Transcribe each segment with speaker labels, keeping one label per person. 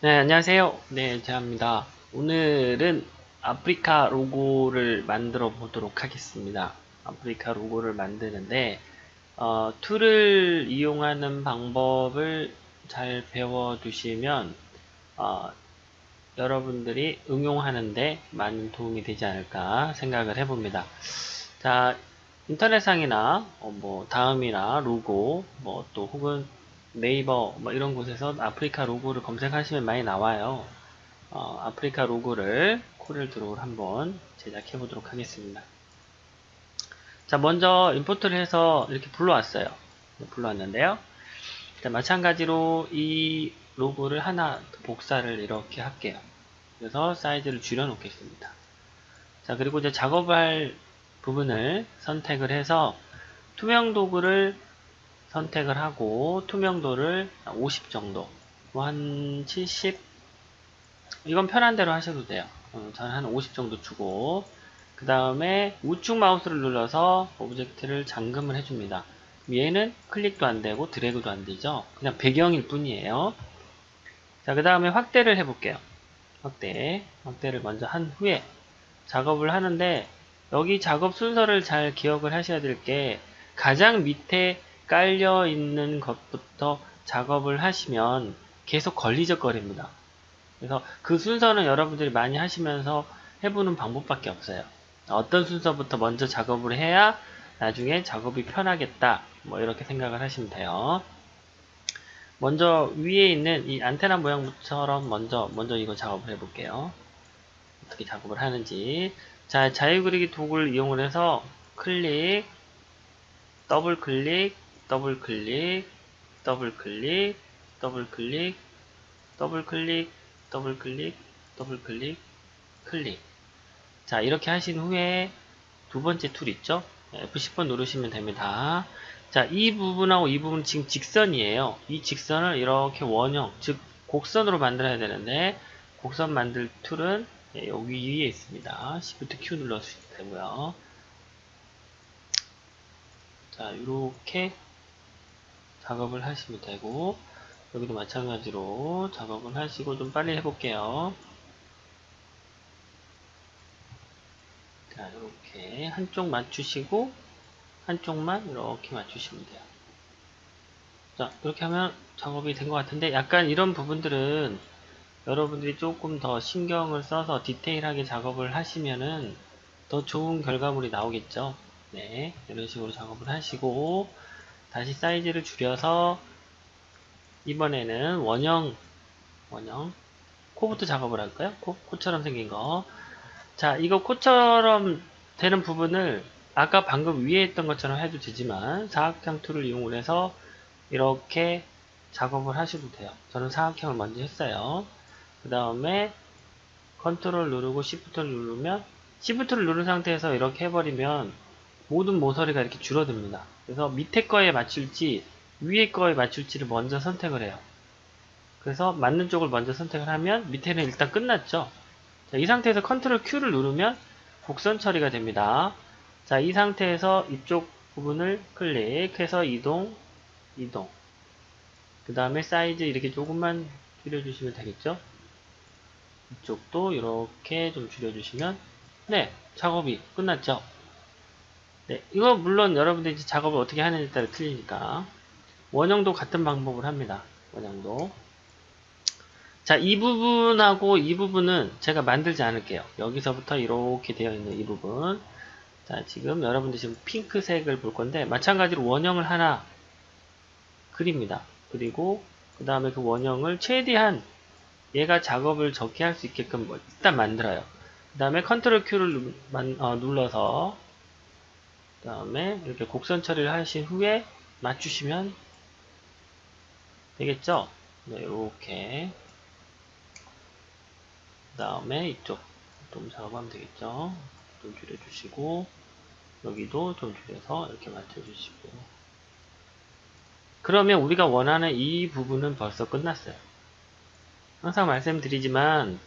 Speaker 1: 네, 안녕하세요. 네, 제아입니다. 오늘은 아프리카 로고를 만들어 보도록 하겠습니다. 아프리카 로고를 만드는데, 툴을 이용하는 방법을 잘 배워 두시면, 어, 여러분들이 응용하는데 많은 도움이 되지 않을까 생각을 해봅니다. 자, 인터넷상이나 뭐 다음이나 로고 뭐 또 혹은 네이버 뭐 이런 곳에서 아프리카 로고를 검색하시면 많이 나와요. 아프리카 로고를 코렐 드로우를 한번 제작해 보도록 하겠습니다. 자, 먼저 임포트를 해서 이렇게 불러왔어요. 불러왔는데요. 자, 마찬가지로 이 로고를 하나 복사를 이렇게 할게요. 그래서 사이즈를 줄여 놓겠습니다. 자, 그리고 이제 작업할 부분을 선택을 해서 투명 도구를 선택을 하고 투명도를 50 정도, 뭐 한 70, 이건 편한 대로 하셔도 돼요. 저는 한 50 정도 주고 그 다음에 우측 마우스를 눌러서 오브젝트를 잠금을 해줍니다. 얘는 클릭도 안되고 드래그도 안되죠. 그냥 배경일 뿐이에요. 자, 그 다음에 확대를 해볼게요. 확대를 먼저 한 후에 작업을 하는데 여기 작업 순서를 잘 기억을 하셔야 될 게 가장 밑에 깔려 있는 것부터 작업을 하시면 계속 걸리적거립니다. 그래서 그 순서는 여러분들이 많이 하시면서 해보는 방법밖에 없어요. 어떤 순서부터 먼저 작업을 해야 나중에 작업이 편하겠다. 뭐 이렇게 생각을 하시면 돼요. 먼저 위에 있는 이 안테나 모양처럼 먼저 이거 작업을 해볼게요. 어떻게 작업을 하는지. 자, 자유그리기 도구를 이용을 해서 클릭, 더블 클릭, 더블 클릭, 더블 클릭, 더블 클릭, 더블 클릭, 더블 클릭, 더블 클릭, 클릭. 자, 이렇게 하신 후에 두 번째 툴 있죠? F10번 누르시면 됩니다. 자, 이 부분하고 이 부분 지금 직선이에요. 이 직선을 이렇게 원형, 즉 곡선으로 만들어야 되는데 곡선 만들 툴은 여기 위에 있습니다. Shift Q 눌러주시면 되고요. 자, 이렇게 작업을 하시면 되고 여기도 마찬가지로 작업을 하시고 좀 빨리 해볼게요. 자, 이렇게 한쪽 맞추시고 한쪽만 이렇게 맞추시면 돼요. 자, 이렇게 하면 작업이 된 것 같은데 약간 이런 부분들은 여러분들이 조금 더 신경을 써서 디테일하게 작업을 하시면은 더 좋은 결과물이 나오겠죠. 네, 이런 식으로 작업을 하시고 다시 사이즈를 줄여서 이번에는 원형 코부터 작업을 할까요? 코처럼 생긴 거. 자, 이거 코처럼 되는 부분을 아까 방금 위에 했던 것처럼 해도 되지만 사각형 툴을 이용을 해서 이렇게 작업을 하셔도 돼요. 저는 사각형을 먼저 했어요. 그 다음에 컨트롤 누르고 시프트를 누르면 시프트를 누른 상태에서 이렇게 해버리면 모든 모서리가 이렇게 줄어듭니다. 그래서 밑에 거에 맞출지 위에 거에 맞출지를 먼저 선택을 해요. 그래서 맞는 쪽을 먼저 선택을 하면 밑에는 일단 끝났죠. 자, 이 상태에서 컨트롤 Q를 누르면 곡선 처리가 됩니다. 자, 이 상태에서 이쪽 부분을 클릭해서 이동. 그 다음에 사이즈 이렇게 조금만 줄여주시면 되겠죠. 이쪽도 이렇게 좀 줄여주시면 네, 작업이 끝났죠. 네, 이거 물론 여러분들이 이제 작업을 어떻게 하느냐에 따라 틀리니까 원형도 같은 방법을 합니다. 원형도. 자, 이 부분하고 이 부분은 제가 만들지 않을게요. 여기서부터 이렇게 되어 있는 이 부분. 자, 지금 여러분들 지금 핑크색을 볼 건데 마찬가지로 원형을 하나 그립니다. 그리고 그 다음에 그 원형을 최대한 얘가 작업을 적게 할 수 있게끔 일단 만들어요. 그 다음에 컨트롤 Q를 눌러서 그 다음에 이렇게 곡선 처리를 하신 후에 맞추시면 되겠죠? 네, 이렇게 그 다음에 이쪽 좀 작업하면 되겠죠? 좀 줄여주시고 여기도 좀 줄여서 이렇게 맞춰주시고 그러면 우리가 원하는 이 부분은 벌써 끝났어요. 항상 말씀드리지만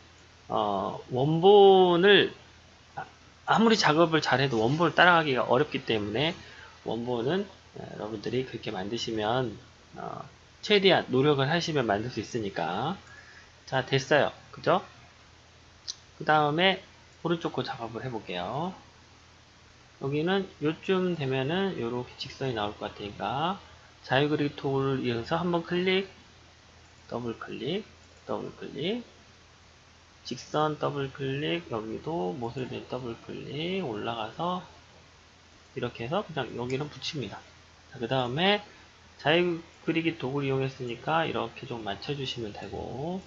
Speaker 1: 원본을 아무리 작업을 잘해도 원본을 따라가기가 어렵기 때문에 원본은 여러분들이 그렇게 만드시면 최대한 노력을 하시면 만들 수 있으니까 자, 됐어요. 그죠? 그 다음에 오른쪽 거 작업을 해볼게요. 여기는 요쯤 되면은 요렇게 직선이 나올 것 같으니까 자유그리기 툴을 이용해서 한번 클릭, 더블 클릭, 더블 클릭, 직선 더블 클릭, 여기도 모서리 된 더블 클릭 올라가서 이렇게 해서 그냥 여기는 붙입니다. 그 다음에 자유 그리기 도구를 이용했으니까 이렇게 좀 맞춰주시면 되고,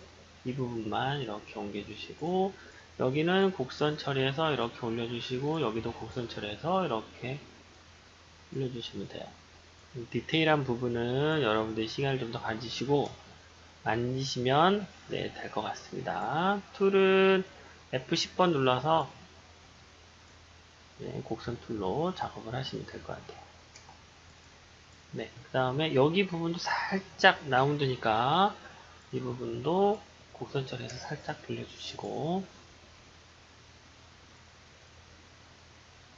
Speaker 1: 이 부분만 이렇게 옮겨주시고, 여기는 곡선 처리해서 이렇게 올려주시고, 여기도 곡선 처리해서 이렇게 올려주시면 돼요. 디테일한 부분은 여러분들이 시간을 좀 더 가지시고 만지시면 네, 될 것 같습니다. 툴은 F10번 눌러서 네, 곡선 툴로 작업을 하시면 될 것 같아요. 네, 그 다음에 여기 부분도 살짝 라운드니까 이 부분도 곡선 처리해서 살짝 빌려주시고,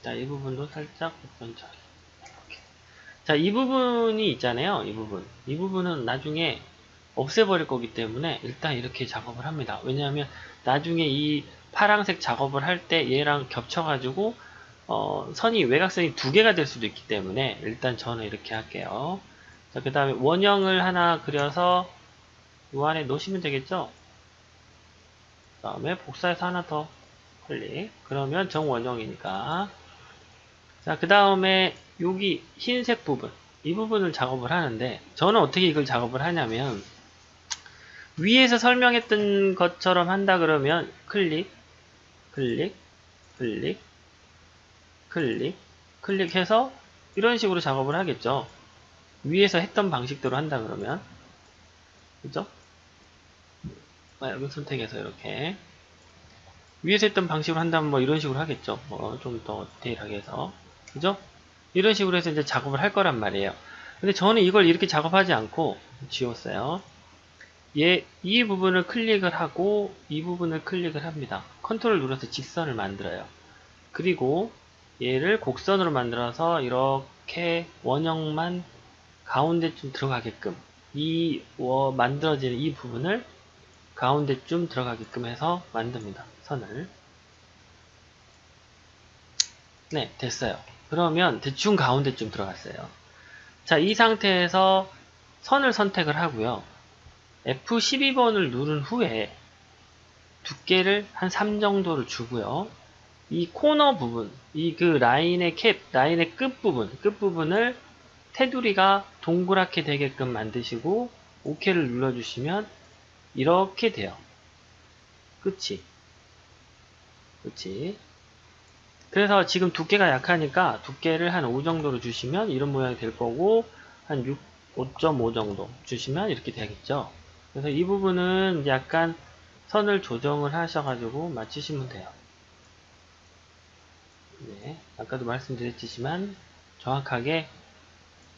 Speaker 1: 자, 이 부분도 살짝 곡선 처리. 이렇게. 자, 이 부분이 있잖아요. 이 부분. 이 부분은 나중에 없애버릴 거기 때문에 일단 이렇게 작업을 합니다. 왜냐하면 나중에 이 파란색 작업을 할 때 얘랑 겹쳐가지고 선이 외곽선이 두 개가 될 수도 있기 때문에 일단 저는 이렇게 할게요. 자, 그 다음에 원형을 하나 그려서 이 안에 놓으시면 되겠죠. 그 다음에 복사해서 하나 더 클릭. 그러면 정원형이니까. 자, 그 다음에 여기 흰색 부분, 이 부분을 작업을 하는데 저는 어떻게 이걸 작업을 하냐면 위에서 설명했던 것처럼 한다 그러면 클릭, 클릭, 클릭, 클릭, 클릭해서 이런 식으로 작업을 하겠죠. 위에서 했던 방식대로 한다 그러면, 그죠? 여기 선택해서 이렇게 위에서 했던 방식으로 한다면 뭐 이런 식으로 하겠죠. 좀 더 디테일하게 해서, 그죠? 이런 식으로 해서 이제 작업을 할 거란 말이에요. 근데 저는 이걸 이렇게 작업하지 않고 지웠어요. 이 부분을 클릭을 하고 이 부분을 클릭을 합니다. 컨트롤 눌러서 직선을 만들어요. 그리고 얘를 곡선으로 만들어서 이렇게 원형만 가운데쯤 들어가게끔 만들어지는 이 부분을 가운데쯤 들어가게끔 해서 만듭니다. 선을. 네, 됐어요. 그러면 대충 가운데쯤 들어갔어요. 자, 이 상태에서 선을 선택을 하고요. F12번을 누른 후에 두께를 한 3 정도를 주고요. 이 코너 부분, 이 그 라인의 라인의 끝부분을 테두리가 동그랗게 되게끔 만드시고 OK를 눌러주시면 이렇게 돼요. 끝이. 그래서 지금 두께가 약하니까 두께를 한 5 정도로 주시면 이런 모양이 될 거고, 한 5.5 정도 주시면 이렇게 되겠죠. 그래서 이 부분은 약간 선을 조정을 하셔가지고 맞추시면 돼요. 네, 아까도 말씀드렸지만 정확하게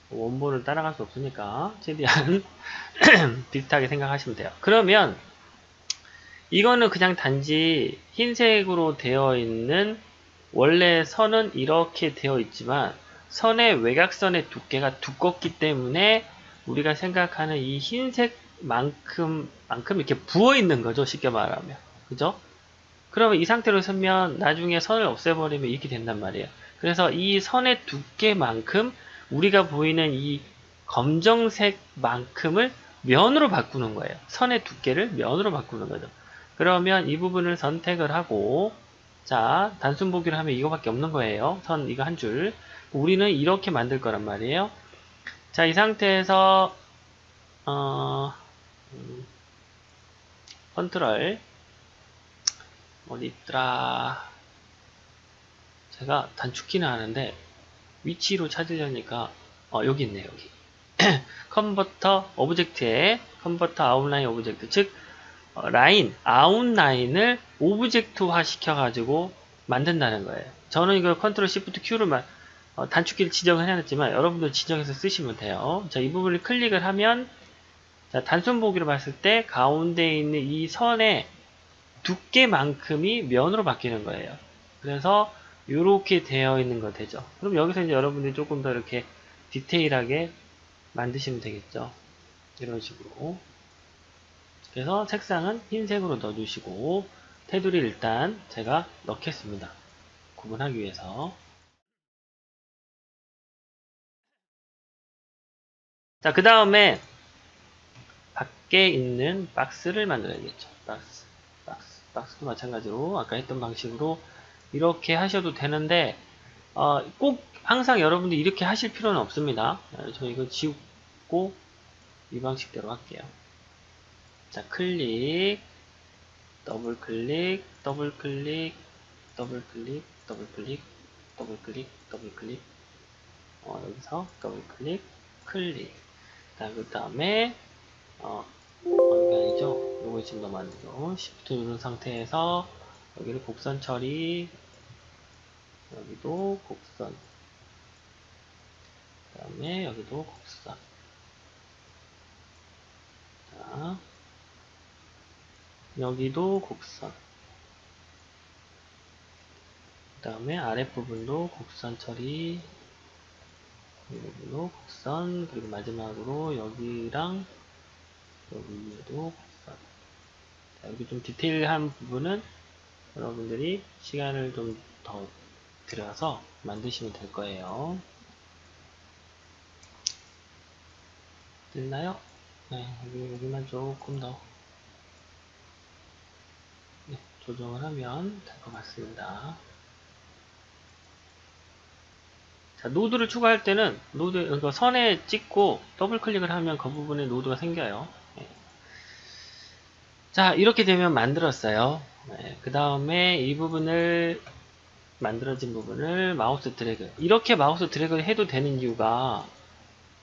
Speaker 1: 원본을 따라갈 수 없으니까 최대한 비슷하게 생각하시면 돼요. 그러면 이거는 그냥 단지 흰색으로 되어 있는, 원래 선은 이렇게 되어 있지만 선의 외곽선의 두께가 두껍기 때문에 우리가 생각하는 이 흰색만큼 이렇게 부어 있는 거죠. 쉽게 말하면. 그죠? 그러면 이 상태로 서면 나중에 선을 없애버리면 이렇게 된단 말이에요. 그래서 이 선의 두께만큼 우리가 보이는 이 검정색만큼을 면으로 바꾸는 거예요. 선의 두께를 면으로 바꾸는 거죠. 그러면 이 부분을 선택을 하고, 자, 단순 보기를 하면 이거밖에 없는 거예요. 선 이거 한 줄. 우리는 이렇게 만들 거란 말이에요. 자, 이 상태에서 컨트롤 어디 있더라. 제가 단축키는 하는데 위치로 찾으려니까 여기 있네. 여기 컨버터 오브젝트에 컨버터 아웃라인 오브젝트, 즉 라인 아웃라인을 오브젝트화 시켜가지고 만든다는 거예요. 저는 이걸 컨트롤 시프트 Q로 단축키를 지정을 해놨지만 여러분들 지정해서 쓰시면 돼요. 자, 이 부분을 클릭을 하면, 자, 단순 보기로 봤을 때 가운데 있는 이 선의 두께만큼이 면으로 바뀌는 거예요. 그래서 이렇게 되어 있는 거 되죠. 그럼 여기서 이제 여러분들이 조금 더 이렇게 디테일하게 만드시면 되겠죠. 이런 식으로. 그래서 색상은 흰색으로 넣어주시고 테두리 일단 제가 넣겠습니다. 구분하기 위해서. 자, 그 다음에 밖에 있는 박스를 만들어야겠죠. 박스도 마찬가지로 아까 했던 방식으로 이렇게 하셔도 되는데 꼭 항상 여러분들 이렇게 하실 필요는 없습니다. 저 이거 지우고 이 방식대로 할게요. 자, 클릭, 더블 클릭, 더블 클릭, 더블 클릭, 더블 클릭, 더블 클릭, 더블 클릭, 여기서 더블 클릭, 클릭. 그 다음에 이게 아니죠. 요거 지금 너무 안 되죠. Shift 누른 상태에서 여기를 곡선 처리, 여기도 곡선, 그 다음에 여기도 곡선. 자, 여기도 곡선. 그 다음에 아랫부분도 곡선 처리, 여기도 곡선, 그리고 마지막으로 여기랑 여기 위에도 곡선. 자, 여기 좀 디테일한 부분은 여러분들이 시간을 좀 더 들여서 만드시면 될 거예요. 됐나요? 네, 여기만 조금 더 조정을 하면 될 것 같습니다. 자, 노드를 추가할 때는 그러니까 선에 찍고 더블 클릭을 하면 그 부분에 노드가 생겨요. 네. 자, 이렇게 되면 만들었어요. 네, 그 다음에 이 부분을 만들어진 부분을 마우스 드래그, 이렇게 마우스 드래그를 해도 되는 이유가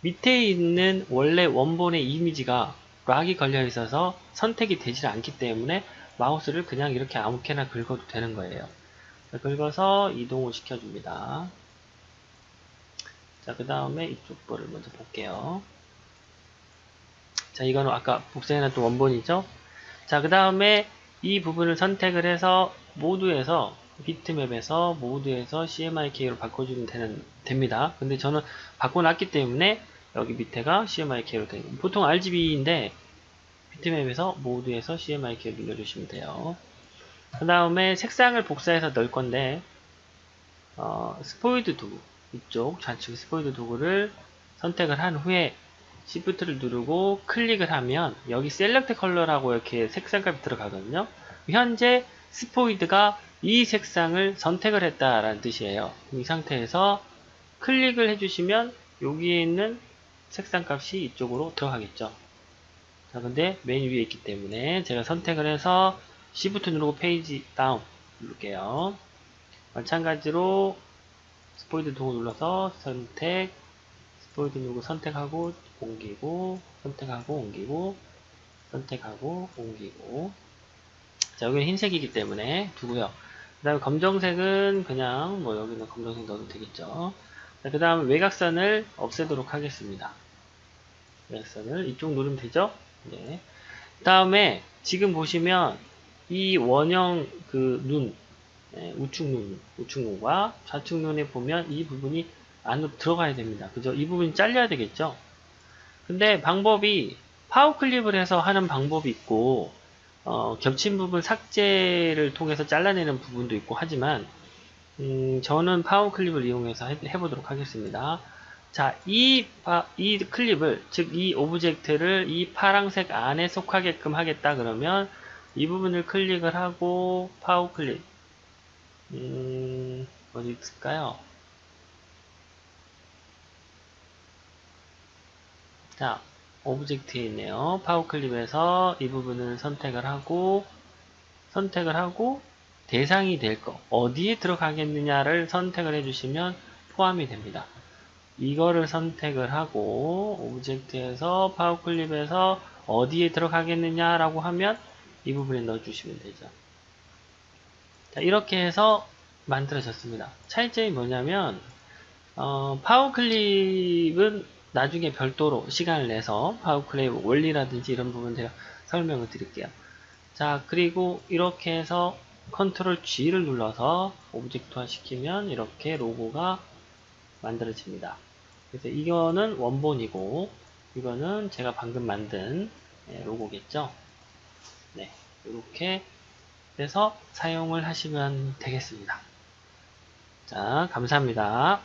Speaker 1: 밑에 있는 원래 원본의 이미지가 락이 걸려 있어서 선택이 되질 않기 때문에 마우스를 그냥 이렇게 아무렇게나 긁어도 되는 거예요. 긁어서 이동을 시켜줍니다. 자, 그 다음에 이쪽 거를 먼저 볼게요. 자, 이거는 아까 복사해놨던 원본이죠. 자, 그 다음에 이 부분을 선택을 해서 모두에서 비트맵에서 모두에서 CMYK로 바꿔주면 됩니다. 근데 저는 바꿔놨기 때문에 여기 밑에가 CMYK로 되고, 보통 RGB인데 비트맵에서 모두에서 CMYK 눌러주시면 돼요. 그 다음에 색상을 복사해서 넣을 건데 스포이드 도구, 이쪽 좌측 스포이드 도구를 선택을 한 후에 Shift를 누르고 클릭을 하면 여기 셀렉트 컬러라고 이렇게 색상값이 들어가거든요. 현재 스포이드가 이 색상을 선택을 했다라는 뜻이에요. 이 상태에서 클릭을 해주시면 여기에 있는 색상값이 이쪽으로 들어가겠죠. 자, 근데 맨 위에 있기 때문에 제가 선택을 해서 Shift 누르고 페이지 다운 누를게요. 마찬가지로 스포이드 도구 눌러서 선택, 스포이드 누르고 선택하고 옮기고, 선택하고 옮기고, 선택하고 옮기고. 자, 여기는 흰색이기 때문에 두고요. 그 다음에 검정색은 그냥 뭐 여기는 검정색 넣어도 되겠죠. 자, 그 다음 외곽선을 없애도록 하겠습니다. 외곽선을 이쪽 누르면 되죠? 네. 그 다음에 지금 보시면 이 원형 그 눈, 우측 눈과 좌측 눈에 보면 이 부분이 안으로 들어가야 됩니다. 그죠? 이 부분이 잘려야 되겠죠? 근데 방법이 파워 클립을 해서 하는 방법이 있고, 겹친 부분 삭제를 통해서 잘라내는 부분도 있고 하지만, 저는 파워 클립을 이용해서 해보도록 하겠습니다. 자, 이 클립을, 즉, 이 오브젝트를 이 파란색 안에 속하게끔 하겠다 그러면, 이 부분을 클릭을 하고, 파워 클립, 어디 있을까요? 자, 오브젝트에 있네요. 파워 클립에서 이 부분을 선택을 하고, 대상이 될 거, 어디에 들어가겠느냐를 선택을 해주시면 포함이 됩니다. 이거를 선택을 하고, 오브젝트에서 파워 클립에서 어디에 들어가겠느냐라고 하면 이 부분에 넣어주시면 되죠. 자, 이렇게 해서 만들어졌습니다. 차이점이 뭐냐면, 파워 클립은 나중에 별도로 시간을 내서 파워 클립 원리라든지 이런 부분 제가 설명을 드릴게요. 자, 그리고 이렇게 해서 컨트롤 G를 눌러서 오브젝트화 시키면 이렇게 로고가 만들어집니다. 그래서 이거는 원본이고 이거는 제가 방금 만든 로고겠죠. 네, 이렇게 해서 사용을 하시면 되겠습니다. 자, 감사합니다.